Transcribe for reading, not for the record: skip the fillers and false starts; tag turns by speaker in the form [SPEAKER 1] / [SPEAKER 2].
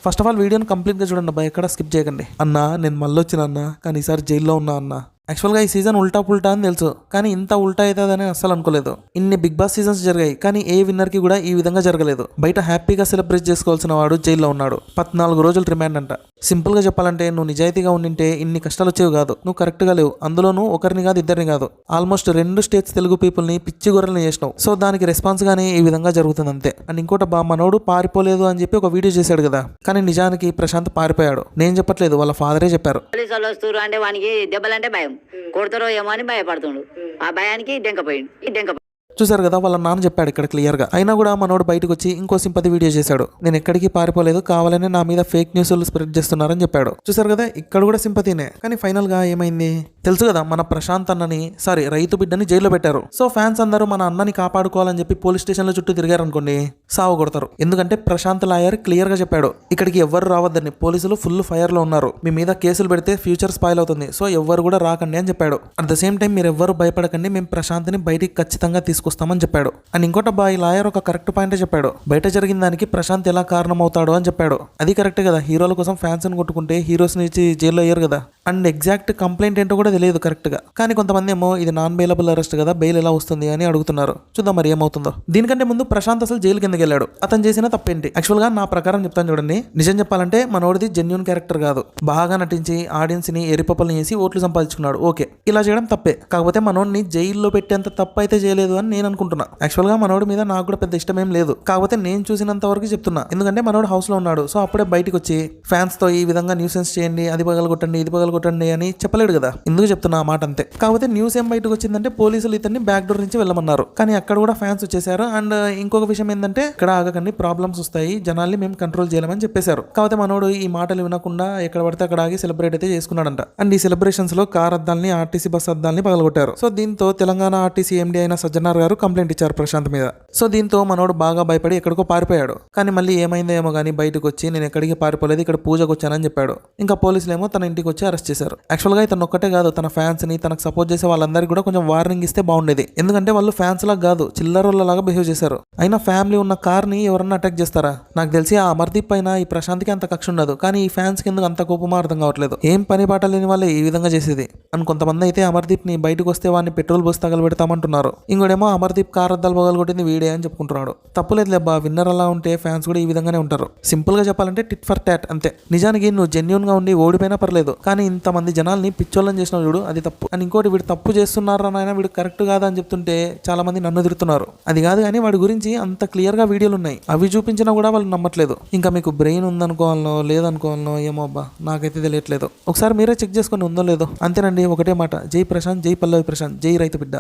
[SPEAKER 1] First of all వీడియోని complete గా చూడండి అబ్బా, ఎక్కడ స్కిప్ చేయకండి. అన్న నేను మళ్ళీ వచ్చిన అన్న, కానీ ఈసారి జైల్లో ఉన్నా అన్న. యాక్చువల్గా ఈ సీజన్ ఉల్టా పుల్టా అని తెలుసు, కానీ ఇంత ఉల్టా అవుతుందని అస్సలు అనుకోలేదు. ఇన్ని బిగ్ బాస్ సీజన్స్ జరిగాయి, కానీ ఏ విన్నర్ కి కూడా ఈ విధంగా జరగలేదు. బయట హ్యాపీగా సెలబ్రేట్ చేసుకోవాల్సిన వాడు జైల్లో ఉన్నాడు. 14 రోజులు రిమాండ్ అంట. సింపుల్ గా చెప్పాలంటే నువ్వు నిజాయితీగా ఉండింటే ఇన్ని కష్టాలు వచ్చేవి కాదు. నువ్వు కరెక్ట్ గా లేవు, అందులోనూ ఒకరిని కాదు ఇద్దరిని కాదు, ఆల్మోస్ట్ 2 స్టేట్స్ తెలుగు పీపుల్ ని పిచ్చి గొర్రెల్ని చేసినావు. సో దానికి రెస్పాన్స్ గానీ ఈ విధంగా జరుగుతుంది అంతే. అండ్ ఇంకోటి బా, మనోడు పారిపోలేదు అని చెప్పి ఒక వీడియో చేశాడు కదా, కానీ నిజానికి ప్రశాంత్ పారిపోయాడు. నేను చెప్పట్లేదు, వాళ్ళ ఫాదరే చెప్పారు.
[SPEAKER 2] అంటే వానికి దెబ్బలంటే భయం, కొడతారో ఏమో అని భయపడుతుండు. ఆ భయానికి డెంకపోయింది.
[SPEAKER 1] చూసారు కదా, వాళ్ళ నాన్న చెప్పాడు ఇక్కడ క్లియర్ గా. అయినా కూడా మనోడు బయటకు వచ్చి ఇంకో సింపతి వీడియో చేశాడు. నేను ఎక్కడికి పారిపోలేదు, కావాలనే నా మీద ఫేక్ న్యూస్లు స్ప్రెడ్ చేస్తున్నారని చెప్పాడు. చూసారు కదా, ఇక్కడ కూడా సింపతినే. కానీ ఫైనల్ గా ఏమైంది తెలుసు కదా, మన ప్రశాంత్ అన్నని రైతు బిడ్డని జైల్లో పెట్టారు. సో ఫ్యాన్స్ అందరూ మన అన్నని కాపాడుకోవాలని చెప్పి పోలీస్ స్టేషన్ లో చుట్టూ తిరిగారు అనుకోండి, సావు కొడతారు. ఎందుకంటే ప్రశాంత్ లాయర్ క్లియర్ గా చెప్పాడు, ఇక్కడికి ఎవ్వరు రావద్దని, పోలీసులు ఫుల్ ఫైర్ లో ఉన్నారు, మీ మీద కేసులు పెడితే ఫ్యూచర్ స్పాయిల్ అవుతుంది, సో ఎవ్వరు కూడా రాకండి అని చెప్పాడు. అట్ ద సేమ్ టైం మీరు ఎవ్వరు భయపడకండి, మేము ప్రశాంత్ని బయటికి ఖచ్చితంగా తీసుకొస్తామని చెప్పాడు. అండ్ ఇంకోట ఈ లాయర్ ఒక కరెక్ట్ పాయింట్ చెప్పాడు, బయట జరిగిన దానికి ప్రశాంత్ ఎలా కారణం అవుతాడు అని చెప్పాడు. అది కరెక్ట్ కదా, హీరోల కోసం ఫ్యాన్స్ ని కొట్టుకుంటే హీరోస్ ని ఇచ్చి జైల్లో అయ్యారు కదా. అండ్ ఎగ్జాక్ట్ కంప్లైంట్ ఏంటో కూడా తెలియదు కరెక్ట్ గా, కానీ కొంతమంది ఏమో ఇది నాన్ బెయిలబుల్ అరెస్ట్ కదా, బెయిల్ ఎలా వస్తుంది అని అడుగుతున్నారు. చూద్దాం మరి ఏమవుతుందో. దీనికంటే ముందు ప్రశాంత్ అసలు జైలు కిందకి వెళ్ళాడు, అతను చేసిన తప్పేంటి? యాక్చువల్ గా నా ప్రకారం చెప్తాను చూడండి, నిజం చెప్పాలంటే మనోడిది జెన్యూన్ క్యారెక్టర్ కాదు. బాగా నటించి ఆడియన్స్ ని ఎరిపప్పల్ని చేసి ఓట్లు సంపాదించుకున్నాడు, ఓకే, ఇలా చేయడం తప్పే. కాకపోతే మనోడిని జైల్లో పెట్టేంత తప్పు అయితే చేయలేదు అని నేను అనుకుంటున్నా. యాక్చువల్ గా మనోడి మీద నాకు కూడా పెద్ద ఇష్టం ఏం లేదు, కాకపోతే నేను చూసినంత వరకు చెప్తున్నా. ఎందుకంటే మనోడు హౌస్ లో ఉన్నాడు, సో అప్పుడే బయటకు వచ్చి ఫ్యాన్స్ తో ఈ విధంగా న్యూసెన్స్ చేయండి, అది పగలగొట్టండి, ఇది పగలగొట్టండి అని చెప్పలేడు కదా. ఎందుకు చెప్తున్నా ఆ మాట అంతే. కాకపోతే న్యూస్ ఏం బయటకు వచ్చిందంటే పోలీసులు ఇతన్ని బ్యాక్ డోర్ నుంచి వెళ్ళమన్నారు, కానీ అక్కడ కూడా ఫ్యాన్స్ వచ్చేసారు. అండ్ ఇంకొక విషయం ఏంటంటే, ఇక్కడ ఆగకండి, ప్రాబ్లమ్స్ వస్తాయి, జనాల్ని మేము కంట్రోల్ చేయలేమని చెప్పేశారు. కాకపోతే మనోడు ఈ మాటలు వినకుండా ఎక్కడ పడితే అక్కడ ఆగి సెలబ్రేట్ అయితే చేసుకున్నాడంట. అండ్ ఈ సెలబ్రేషన్స్ లో కార్ అద్దాలని, ఆర్టీసీ బస్ అద్దాలని పగలగొట్టారు. సో దీంతో తెలంగాణ ఆర్టీసీ ఎండీ అయిన సజ్జనార్ గారు కంప్లైంట్ ఇచ్చారు ప్రశాంత్ మీద. సో దీంతో మనోడు బాగా భయపడి ఎక్కడికో పారిపోయాడు. కానీ మళ్ళీ ఏమైందో ఏమో కానీ బయటకు వచ్చి నేను ఎక్కడికి పారిపోలేదు, ఇక్కడ పూజకు వచ్చానని చెప్పాడు. ఇంకా పోలీసులు ఏమో తన ఇంటికి వచ్చి అరెస్ట్ చేశారు. యాక్చువల్ గా ఇతను ఒక్కటే కాదు, తన ఫ్యాన్స్ ని, తనకు సపోర్ట్ చేసే వాళ్ళందరికీ కూడా కొంచెం వార్నింగ్ ఇస్తే బాగుండేది. ఎందుకంటే వాళ్ళు ఫ్యాన్స్ లాగా కాదు, చిల్లరోళ్ళలాగా బిహేవ్ చేశారు. అయినా ఫ్యామిలీ ఉన్న కార్ ని ఎవరన్నా అటాక్ చేస్తారా? నాకు తెలిసి ఆ అమర్దీప్ పైన ఈ ప్రశాంత్కి అంత కక్ష ఉండదు, కానీ ఈ ఫ్యాన్స్ కి ఎందుకు అంత కోపమో అర్థం కావట్లేదు. ఏం పని పాట లేని వాళ్ళే ఈ విధంగా చేసేది. అని కొంతమంది అయితే అమర్దీప్ ని బయటకు వస్తే వాడిని పెట్రోల్ పోసి తగలబెడతామంటున్నారు. ఇంకోడేమో అమర్దీప్ కార్ అద్దాలు పగలగొట్టింది వీడే అని చెప్పుకుంటున్నాడు. తప్పులేదు లేబ్బా, విన్నర్ అలా ఉంటే ఫ్యాన్స్ కూడా ఈ విధంగానే ఉంటారు. సింపుల్ గా చెప్పాలంటే టిట్ ఫర్ టాట్ అంతే. నిజానికి నువ్వు జెన్యూన్ గా ఉండి ఓడిపోయినా పర్లేదు, కానీ ఇంతమంది జనాల్ని పిచ్చోళ్ళని చేసిన చూడు, అది తప్పు. అని ఇంకోటి, వీడు తప్పు చేస్తున్నారా నాయన, వీడు కరెక్ట్ కాదా అని చెప్తుంటే చాలా మంది నన్ను తిడుతున్నారు. అది కాదు, కానీ వాడి గురించి అంత క్లియర్ గా వీడియోలు ఉన్నాయి, అవి చూపించినా కూడా వాళ్ళు నమ్మట్లేదు. ఇంకా మీకు బ్రెయిన్ ఉందనుకోవాలనో లేదనుకోవాలనో ఏమో అబ్బా, నాకైతే తెలియట్లేదు. ఒకసారి మీరే చెక్ చేసుకొని ఉందో లేదో. అంతేనండి, ఒకటే మాట, జై ప్రశాంత్, జై పల్లవి ప్రశాంత్, జై రైతు బిడ్డ.